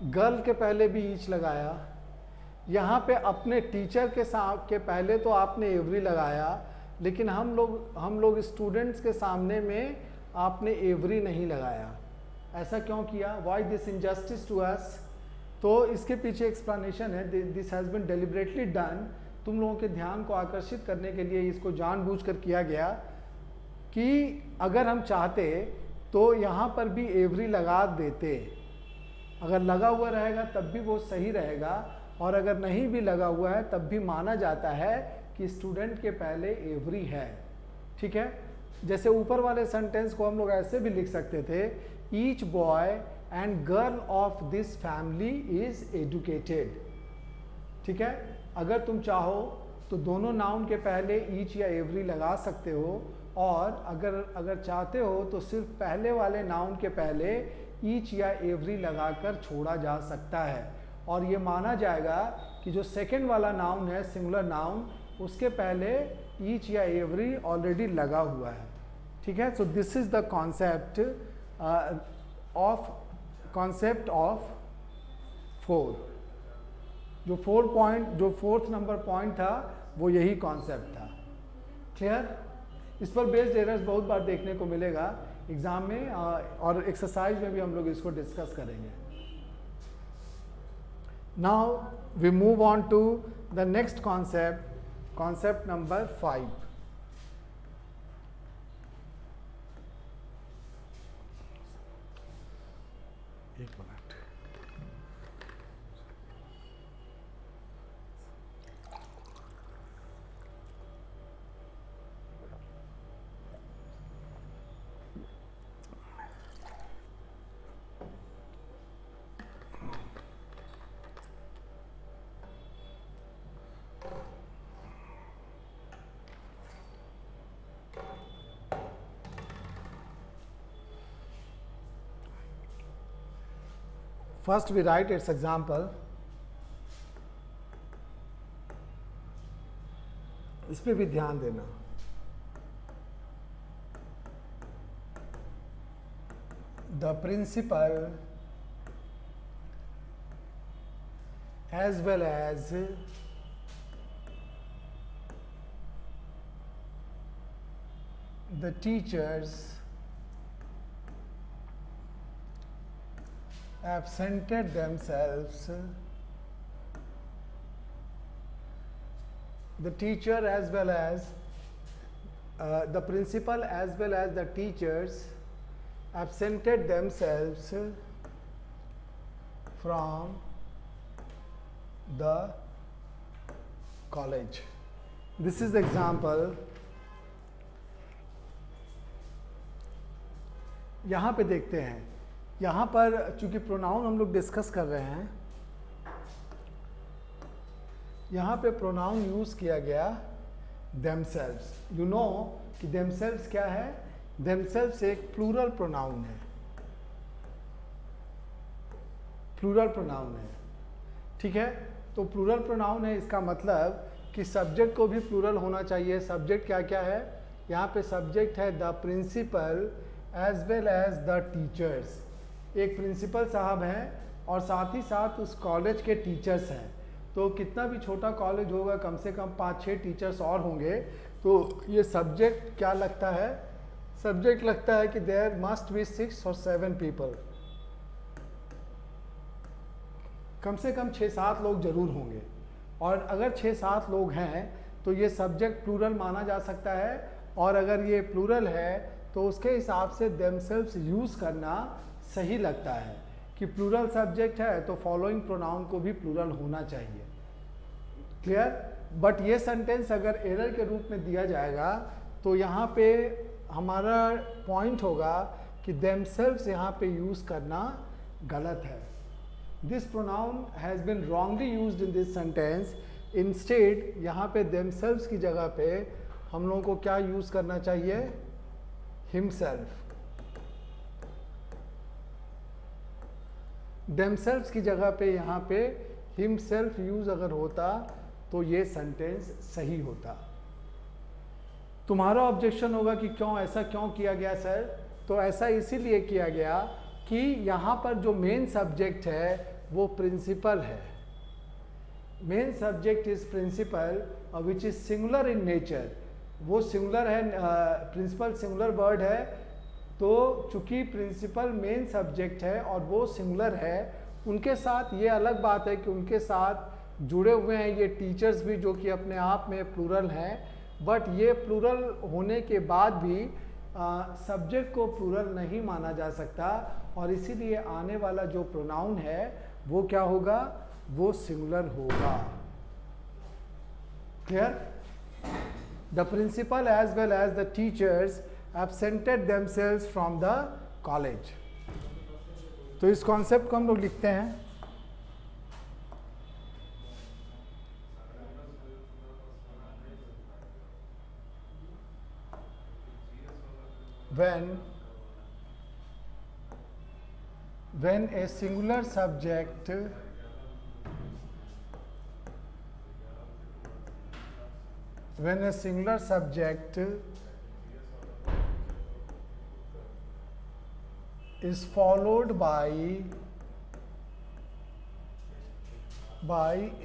गर्ल के पहले भी ईच लगाया, यहाँ पे अपने टीचर के पहले तो आपने एवरी लगाया, लेकिन हम लोग स्टूडेंट्स के सामने में आपने एवरी नहीं लगाया। ऐसा क्यों किया? Why this injustice to us? तो इसके पीछे एक्सप्लेनेशन है, this has been deliberately done. तुम लोगों के ध्यान को आकर्षित करने के लिए इसको जानबूझकर किया गया कि अगर हम चाहते तो यहाँ पर भी एवरी लगा देते। अगर लगा हुआ रहेगा तब भी वो सही रहेगा, और अगर नहीं भी लगा हुआ है तब भी माना जाता है कि स्टूडेंट के पहले एवरी है। ठीक है, जैसे ऊपर वाले सेंटेंस को हम लोग ऐसे भी लिख सकते थे, each boy and girl of this family is educated. ठीक है, अगर तुम चाहो तो दोनों नाउन के पहले ईच या एवरी लगा सकते हो, और अगर चाहते हो तो सिर्फ पहले वाले नाउन के पहले ईच या एवरी लगाकर छोड़ा जा सकता है, और ये माना जाएगा कि जो सेकंड वाला नाउन है, सिंगुलर नाउन, उसके पहले ईच या एवरी ऑलरेडी लगा हुआ है। ठीक है, सो this is the concept of 4। जो फोर्थ नंबर पॉइंट था वो यही कॉन्सेप्ट था। क्लियर? इस पर बेस्ड एरर्स बहुत बार देखने को मिलेगा एग्जाम में, और एक्सरसाइज में भी हम लोग इसको डिस्कस करेंगे। Now we move on to the next concept number 5. एक minute. First we write its example. इस पे भी ध्यान देना। The principal as well as the teachers absented themselves. The teacher as well as the principal as well as the teachers absented themselves from the college. This is the example. यहाँ पे देखते हैं, यहाँ पर चूंकि प्रोनाउन हम लोग discuss कर रहे हैं, यहाँ पे प्रोनाउन यूज किया गया themselves. You know कि themselves क्या है? themselves एक प्लूरल प्रोनाउन है, प्लूरल प्रोनाउन है। ठीक है, तो प्लूरल प्रोनाउन है, इसका मतलब कि सब्जेक्ट को भी प्लूरल होना चाहिए। सब्जेक्ट क्या क्या है? यहाँ पे सब्जेक्ट है the principal as well as the teachers. एक प्रिंसिपल साहब हैं और साथ ही साथ उस कॉलेज के टीचर्स हैं। तो कितना भी छोटा कॉलेज होगा, कम से कम 5-6 टीचर्स और होंगे। तो ये सब्जेक्ट क्या लगता है? सब्जेक्ट लगता है कि देयर मस्ट बी 6 और 7 पीपल, कम से कम 6-7 लोग जरूर होंगे। और अगर 6-7 लोग हैं तो ये सब्जेक्ट प्लूरल माना जा सकता है, और अगर ये प्लूरल है तो उसके हिसाब से देमसेल्व्स यूज़ करना सही लगता है कि प्लूरल सब्जेक्ट है तो फॉलोइंग प्रोनाउन को भी प्लूरल होना चाहिए। क्लियर? बट ये सेंटेंस अगर एरर के रूप में दिया जाएगा तो यहाँ पे हमारा पॉइंट होगा कि देमसेल्व्स यहाँ पे यूज़ करना गलत है। This pronoun has been wrongly used in this sentence. Instead यहाँ पे देमसेल्व्स की जगह पे हम लोगों को क्या यूज़ करना चाहिए? हिमसेल्फ। देमसेल्व्स की जगह पे यहाँ पे हिमसेल्फ यूज अगर होता तो ये सेंटेंस सही होता। तुम्हारा ऑब्जेक्शन होगा कि क्यों ऐसा क्यों किया गया सर? तो ऐसा इसीलिए किया गया कि यहाँ पर जो मेन सब्जेक्ट है वो प्रिंसिपल है। Main subject is principal which is singular in nature. वो सिंगुलर है, प्रिंसिपल सिंगुलर वर्ड है, तो चूंकि प्रिंसिपल मेन सब्जेक्ट है और वो सिंगुलर है, उनके साथ ये अलग बात है कि उनके साथ जुड़े हुए हैं ये टीचर्स भी जो कि अपने आप में प्लूरल हैं, बट ये प्लूरल होने के बाद भी सब्जेक्ट को प्लूरल नहीं माना जा सकता, और इसीलिए आने वाला जो प्रोनाउन है वो क्या होगा? वो सिंगुलर होगा। Clear? The principal as well as the teachers absented themselves from the college। तो इस कॉन्सेप्ट को हम लोग लिखते हैं when a singular subject is followed by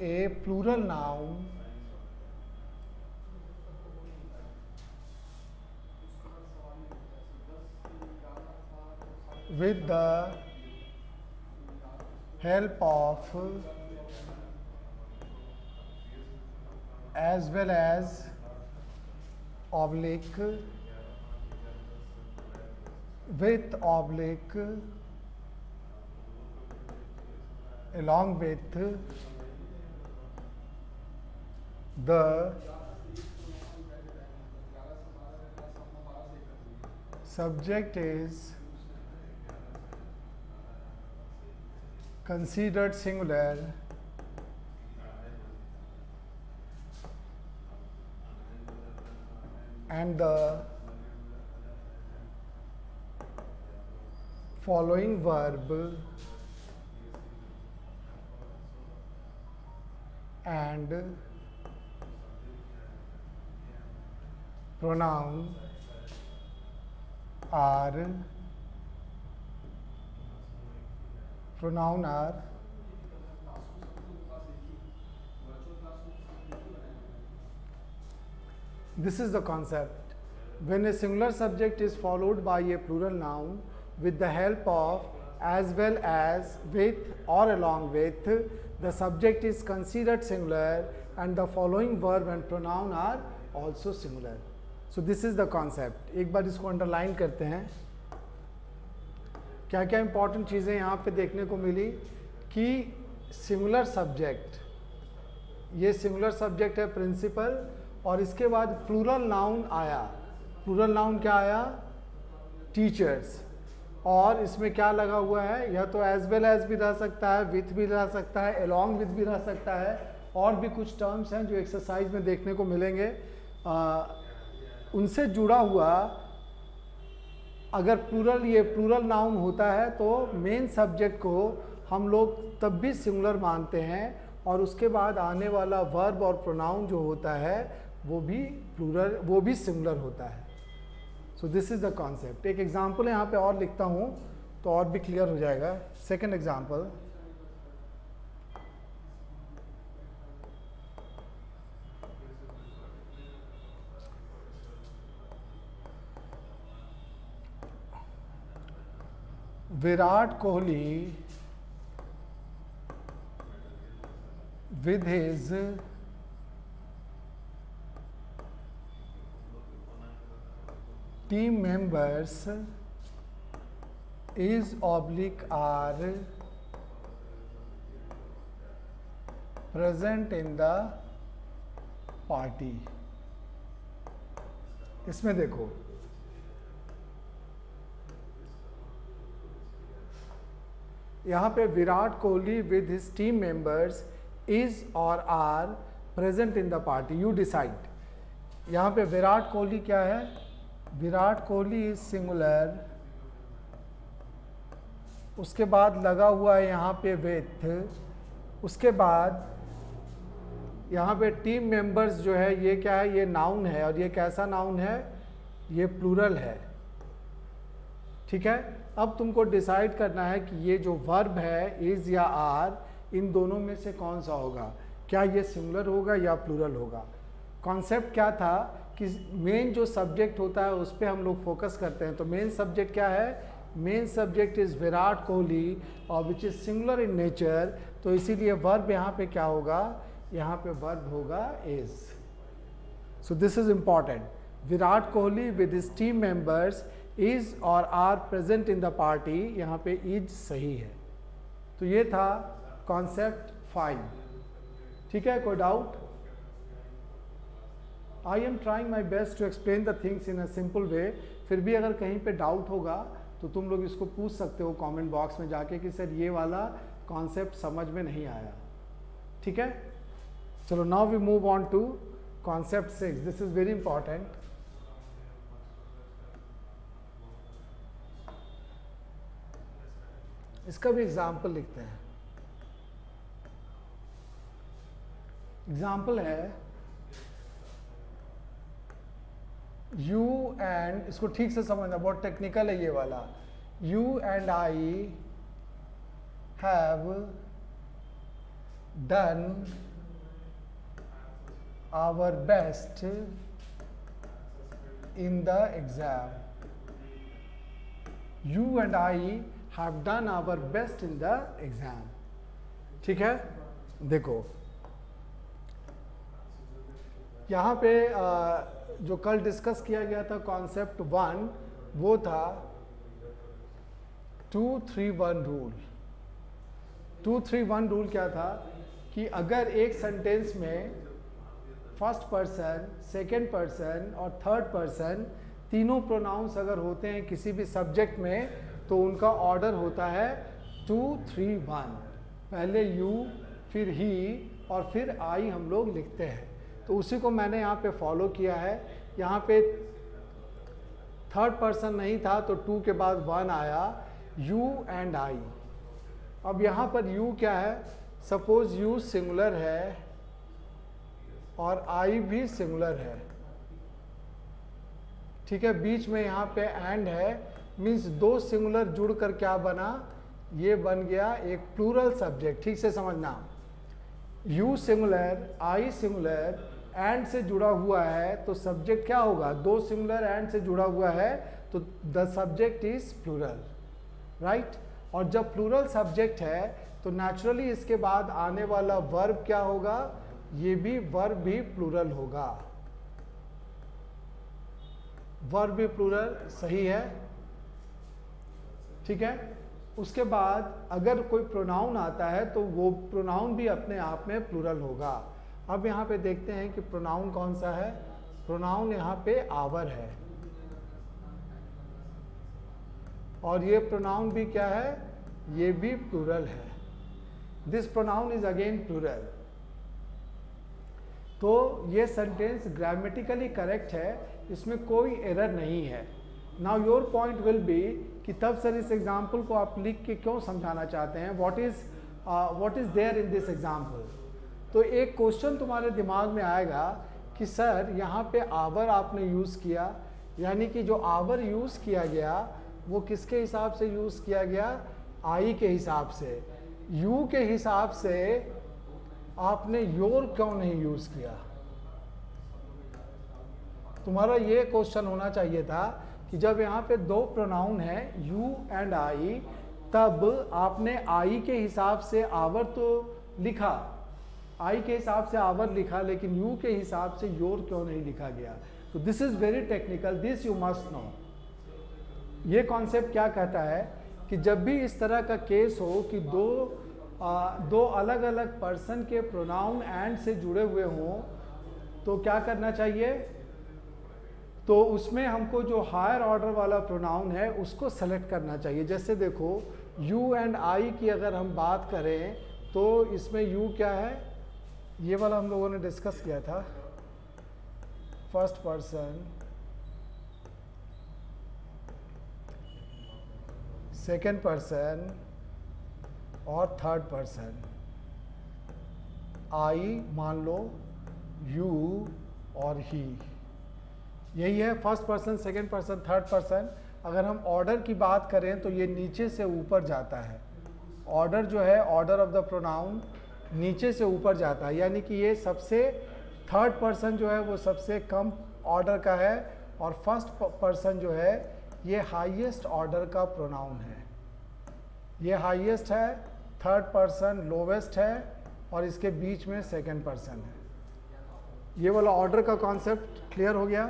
a plural noun with the help of as well as oblique with oblique along with the subject is considered singular and the following verb and pronoun are this is the concept. When a singular subject is followed by a plural noun with the help of as well as with or along with, the subject is considered singular and the following verb and pronoun are also singular. So this is the concept. एक बार इसको underline करते हैं। क्या क्या important चीज़ें यहाँ पे देखने को मिली कि सिंगुलर सब्जेक्ट, ये सिंगुलर सब्जेक्ट है प्रिंसिपल, और इसके बाद प्लूरल नाउन आया। प्लूरल नाउन क्या आया? टीचर्स, और इसमें क्या लगा हुआ है? या तो एज वेल एज भी रह सकता है, विथ भी रह सकता है, अलॉन्ग विथ भी रह सकता है, और भी कुछ टर्म्स हैं जो एक्सरसाइज में देखने को मिलेंगे। उनसे जुड़ा हुआ अगर ये प्लूरल नाउन होता है तो मेन सब्जेक्ट को हम लोग तब भी सिंगुलर मानते हैं, और उसके बाद आने वाला वर्ब और प्रोनाउन जो होता है वो भी सिंगुलर होता है। सो दिस इज द कॉन्सेप्ट। एक एग्जांपल यहाँ पे और लिखता हूँ तो और भी क्लियर हो जाएगा। Second example, Virat Kohli with his team members is oblique are present in the party। इसमें देखो यहाँ पे Virat Kohli with his team members is और are present in the party, you decide. यहाँ पे विराट कोहली क्या है, विराट कोहली इज सिंगुलर, उसके बाद लगा हुआ है यहाँ पे विथ, उसके बाद यहाँ पे टीम मेंबर्स जो है ये क्या है, ये नाउन है और ये कैसा नाउन है, ये प्लूरल है। ठीक है, अब तुमको डिसाइड करना है कि ये जो वर्ब है इज या आर, इन दोनों में से कौन सा होगा, क्या ये सिंगुलर होगा या प्लूरल होगा। कॉन्सेप्ट क्या था कि मेन जो सब्जेक्ट होता है उस पर हम लोग फोकस करते हैं। तो मेन सब्जेक्ट क्या है, main subject is Virat Kohli और which is singular in nature, तो इसीलिए वर्ब यहाँ पे क्या होगा, यहाँ पे वर्ब होगा is. So this is important, Virat Kohli with his team members is और are present in the party, यहाँ पे इज सही है। तो ये था कॉन्सेप्ट 5। ठीक है, कोई doubt? I am trying my best to explain the things in a simple way. फिर भी अगर कहीं पे डाउट होगा तो तुम लोग इसको पूछ सकते हो कमेंट बॉक्स में जाके कि सर ये वाला कॉन्सेप्ट समझ में नहीं आया। ठीक है, चलो now we move on to concept 6। This is very important. इसका भी एग्जाम्पल लिखते हैं। एग्जाम्पल है यू एंड, इसको ठीक से समझना, बहुत टेक्निकल है ये वाला। You and I have done our best in the exam. You and I have done our best in the exam. ठीक है, देखो यहाँ पे जो कल डिस्कस किया गया था कॉन्सेप्ट 1, वो था 2-3-1 रूल। 2-3-1 रूल क्या था कि अगर एक सेंटेंस में फर्स्ट पर्सन, सेकेंड पर्सन और थर्ड पर्सन तीनों प्रोनाउंस अगर होते हैं किसी भी सब्जेक्ट में, तो उनका ऑर्डर होता है 2-3-1। पहले यू, फिर ही और फिर आई हम लोग लिखते हैं। तो उसी को मैंने यहाँ पे फॉलो किया है। यहाँ पे थर्ड पर्सन नहीं था तो 2 के बाद 1 आया, यू एंड आई। अब यहाँ पर यू क्या है, सपोज यू सिंगुलर है और आई भी सिंगुलर है। ठीक है, बीच में यहाँ पे एंड है, मीन्स 2 सिंगुलर जुड़कर क्या बना, ये बन गया एक प्लूरल सब्जेक्ट। ठीक से समझना, you singular, I singular, and से जुड़ा हुआ है तो सब्जेक्ट क्या होगा, 2 सिंगुलर एंड से जुड़ा हुआ है तो the subject is plural, right. और जब प्लूरल सब्जेक्ट है तो नेचुरली इसके बाद आने वाला वर्ब क्या होगा, ये भी वर्ब भी प्लूरल होगा। वर्ब भी प्लूरल सही है। ठीक है, उसके बाद अगर कोई प्रोनाउन आता है तो वो प्रोनाउन भी अपने आप में प्लूरल होगा। अब यहाँ पे देखते हैं कि प्रोनाउन कौन सा है। प्रोनाउन यहाँ पे आवर है और ये प्रोनाउन भी क्या है, ये भी प्लूरल है। This pronoun is again plural. तो ये सेंटेंस ग्रामेटिकली करेक्ट है, इसमें कोई एरर नहीं है। Now your point will be कि तब सर इस एग्जाम्पल को आप लिख के क्यों समझाना चाहते हैं, what is there in this example. तो एक क्वेश्चन तुम्हारे दिमाग में आएगा कि सर यहाँ पे आवर आपने यूज़ किया, यानी कि जो आवर यूज़ किया गया वो किसके हिसाब से यूज़ किया गया, आई के हिसाब से। यू के हिसाब से आपने योर क्यों नहीं यूज़ किया। तुम्हारा ये क्वेश्चन होना चाहिए था कि जब यहाँ पे 2 प्रोनाउन है यू एंड आई, तब आपने आई के हिसाब से आवर तो लिखा, आई के हिसाब से आवर लिखा, लेकिन यू के हिसाब से योर क्यों नहीं लिखा गया। तो this is very technical, this you must know. ये कॉन्सेप्ट क्या कहता है कि जब भी इस तरह का केस हो कि दो अलग अलग पर्सन के प्रोनाउन एंड से जुड़े हुए हों, तो क्या करना चाहिए, तो उसमें हमको जो हायर ऑर्डर वाला प्रोनाउन है उसको सेलेक्ट करना चाहिए। जैसे देखो यू एंड आई की अगर हम बात करें तो इसमें यू क्या है, ये वाला हम लोगों ने डिस्कस किया था, फर्स्ट पर्सन, सेकेंड पर्सन और थर्ड पर्सन। आई मान लो, यू और ही, यही है first person, second person, third person. अगर हम ऑर्डर की बात करें तो ये नीचे से ऊपर जाता है, ऑर्डर जो है ऑर्डर ऑफ द प्रोनाउन नीचे से ऊपर जाता है, यानी कि ये सबसे थर्ड पर्सन जो है वो सबसे कम ऑर्डर का है और फर्स्ट पर्सन जो है ये हाईएस्ट ऑर्डर का प्रोनाउन है। ये हाईएस्ट है, थर्ड पर्सन लोवेस्ट है और इसके बीच में सेकेंड पर्सन है। ये वाला ऑर्डर का कॉन्सेप्ट क्लियर हो गया।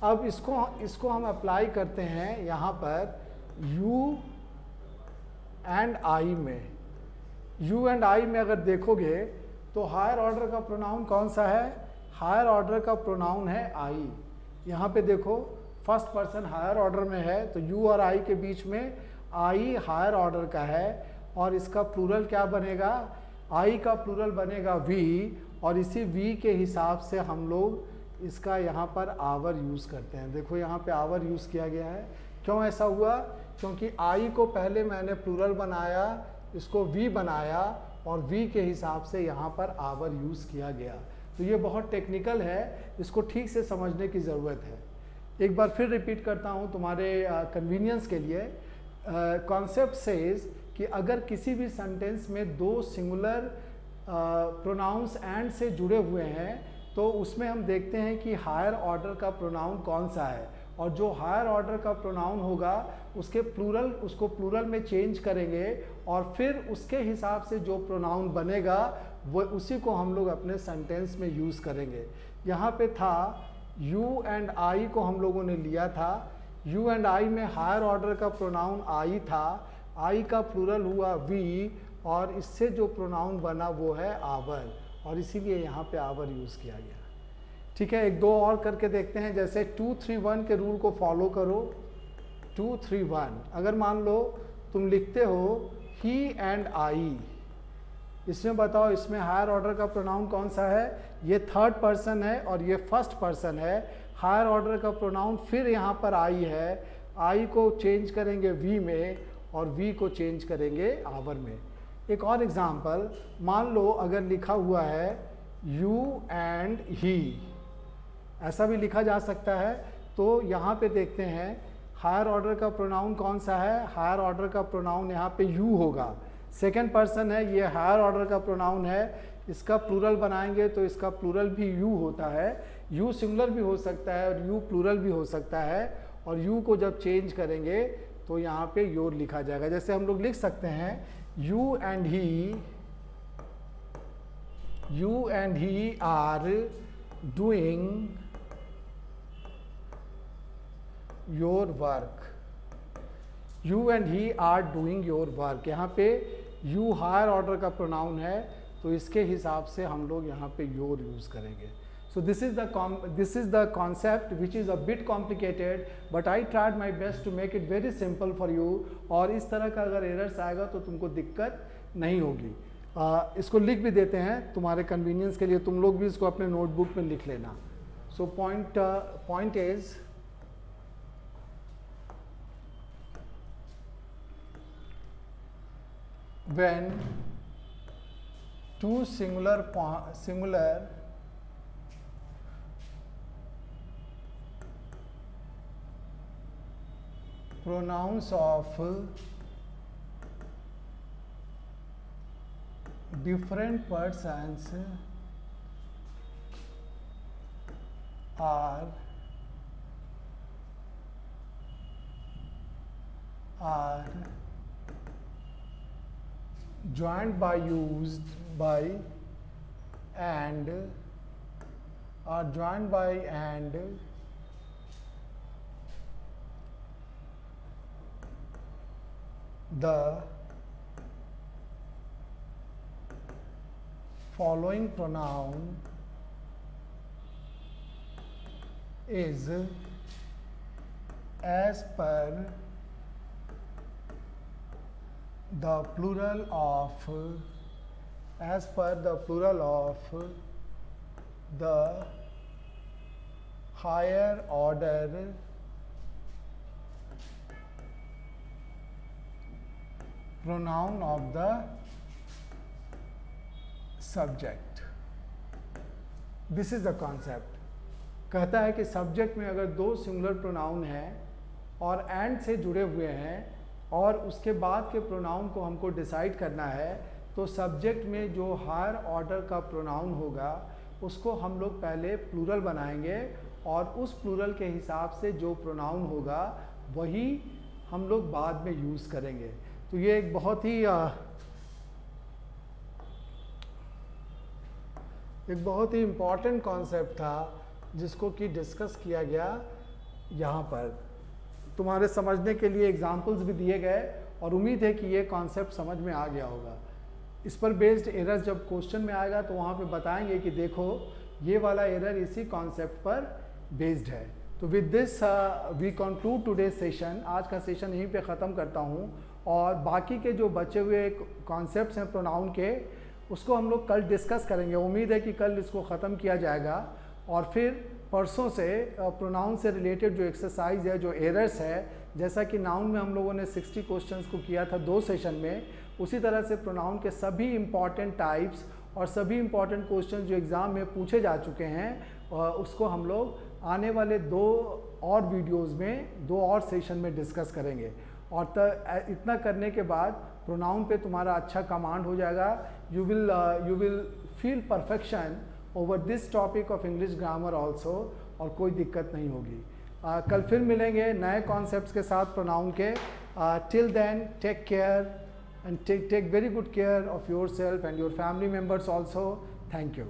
अब इसको हम अप्लाई करते हैं यहाँ पर यू एंड आई में। यू एंड आई में अगर देखोगे तो हायर ऑर्डर का प्रोनाउन कौन सा है, हायर ऑर्डर का प्रोनाउन है आई। यहाँ पे देखो फर्स्ट पर्सन हायर ऑर्डर में है तो यू और आई के बीच में आई हायर ऑर्डर का है और इसका प्लूरल क्या बनेगा, आई का प्लूरल बनेगा वी, और इसी वी के हिसाब से हम लोग इसका यहाँ पर आवर यूज़ करते हैं। देखो यहाँ पे आवर यूज़ किया गया है। क्यों ऐसा हुआ, क्योंकि आई को पहले मैंने प्लूरल बनाया, इसको वी बनाया और वी के हिसाब से यहाँ पर आवर यूज़ किया गया। तो ये बहुत टेक्निकल है, इसको ठीक से समझने की ज़रूरत है। एक बार फिर रिपीट करता हूँ तुम्हारे कन्वीनियंस के लिए। कॉन्सेप्ट सेज कि अगर किसी भी सेंटेंस में दो सिंगुलर प्रोनाउंस एंड से जुड़े हुए हैं तो उसमें हम देखते हैं कि हायर ऑर्डर का प्रोनाउन कौन सा है, और जो हायर ऑर्डर का प्रोनाउन होगा उसको प्लूरल में चेंज करेंगे और फिर उसके हिसाब से जो प्रोनाउन बनेगा वो उसी को हम लोग अपने सेंटेंस में यूज़ करेंगे। यहाँ पे था यू एंड आई को हम लोगों ने लिया था, यू एंड आई में हायर ऑर्डर का प्रोनाउन आई था, आई का प्लूरल हुआ वी और इससे जो प्रोनाउन बना वो है आवर, और इसीलिए यहाँ पे आवर यूज़ किया गया। ठीक है, एक दो और करके देखते हैं। जैसे 2-3-1 के रूल को फॉलो करो। 2-3-1 अगर मान लो तुम लिखते हो ही एंड आई, इसमें बताओ इसमें हायर ऑर्डर का प्रोनाउन कौन सा है, ये थर्ड पर्सन है और ये फर्स्ट पर्सन है। हायर ऑर्डर का प्रोनाउन फिर यहाँ पर आई है, आई को चेंज करेंगे वी में और वी को चेंज करेंगे आवर में। एक और एग्जांपल, मान लो अगर लिखा हुआ है यू एंड ही, ऐसा भी लिखा जा सकता है। तो यहाँ पे देखते हैं हायर ऑर्डर का प्रोनाउन कौन सा है, हायर ऑर्डर का प्रोनाउन यहाँ पे यू होगा। सेकंड पर्सन है, ये हायर ऑर्डर का प्रोनाउन है, इसका प्लूरल बनाएंगे तो इसका प्लूरल भी यू होता है। यू सिंगुलर भी हो सकता है और यू प्लूरल भी हो सकता है, और यू को जब चेंज करेंगे तो यहाँ पे योर लिखा जाएगा। जैसे हम लोग लिख सकते हैं you and he are doing your work. You and he are doing your work, यहाँ पे यू हायर ऑर्डर का प्रोनाउन है तो इसके हिसाब से हम लोग यहाँ पे योर यूज़ करेंगे। So this is the concept which is a bit complicated, but I tried my best to make it very simple for you। और इस तरह का अगर एरर्स आएगा तो तुमको दिक्कत नहीं होगी। इसको लिख भी देते हैं तुम्हारे कन्वीनियंस के लिए, तुम लोग भी इसको अपने नोटबुक में लिख लेना। So point is when two singular pronouns of different persons are joined by used by and are joined by and the following pronoun is as per the plural of the higher order pronoun of the subject. This is the concept. कहता है कि subject में अगर दो singular pronoun हैं और and से जुड़े हुए हैं और उसके बाद के प्रोनाउन को हमको डिसाइड करना है, तो सब्जेक्ट में जो हायर ऑर्डर का प्रोनाउन होगा उसको हम लोग पहले प्लूरल बनाएंगे और उस प्लूरल के हिसाब से जो प्रोनाउन होगा वही हम लोग बाद में यूज़ करेंगे। तो ये एक बहुत ही इम्पॉर्टेंट कॉन्सेप्ट था जिसको कि डिस्कस किया गया यहाँ पर। तुम्हारे समझने के लिए एग्जाम्पल्स भी दिए गए और उम्मीद है कि ये कॉन्सेप्ट समझ में आ गया होगा। इस पर बेस्ड एरर्स जब क्वेश्चन में आएगा तो वहाँ पे बताएंगे कि देखो ये वाला एरर इसी कॉन्सेप्ट पर बेस्ड है। तो with this we conclude today session. आज का सेशन यहीं पे ख़त्म करता हूँ और बाकी के जो बचे हुए कॉन्सेप्ट्स हैं प्रोनाउन के उसको हम लोग कल डिस्कस करेंगे। उम्मीद है कि कल इसको ख़त्म किया जाएगा और फिर परसों से प्रोनाउन से रिलेटेड जो एक्सरसाइज है, जो एरर्स है, जैसा कि नाउन में हम लोगों ने 60 क्वेश्चंस को किया था 2 सेशन में, उसी तरह से प्रोनाउन के सभी इम्पॉर्टेंट टाइप्स और सभी इम्पॉर्टेंट क्वेश्चन जो एग्ज़ाम में पूछे जा चुके हैं उसको हम लोग आने वाले 2 और वीडियोज़ में 2 और सेशन में डिस्कस करेंगे। और इतना करने के बाद प्रोनाउन पे तुम्हारा अच्छा कमांड हो जाएगा। You will feel perfection over this topic of English grammar also और कोई दिक्कत नहीं होगी। कल फिर मिलेंगे नए कॉन्सेप्ट्स के साथ प्रोनाउन के। Till then take care and take very good care of yourself and your family members also. Thank you.